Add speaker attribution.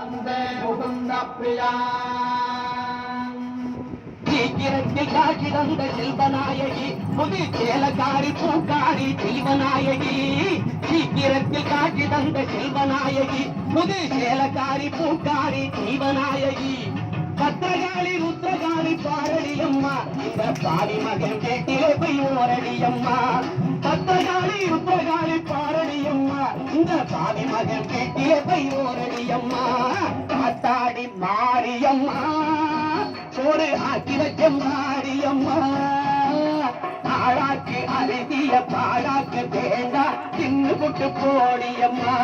Speaker 1: வந்தே முகுந்த பிரியா
Speaker 2: சீக்கிரத்தில் காட்சி தந்த செல்வநாயகி புது சேலக்காரி பூக்காரி செல்வநாயகி சீக்கிரத்தில் காட்சி தந்த செல்வநாயகி புது சேலக்காரி பூக்காரி செல்வநாயகி பத்திரகாளி ருத்ரகாளி பாரடியம்மா இந்த பாவி மகன் கேட்டிலே போய் ஓரடியம்மா பத்திரகாளி ருத்ரகாளி பாரடியம்மா இந்த பாவி மகன் கேட்டிலே போய் ஓரடியம்மா காத்தாடி மாரியம்மா சோறு ஆக்கி வச்ச மாரியம்மா தாழாக்கு அரிசிய பாழாக்கு தேண்டா தின்னு புட்டு போடியம்மா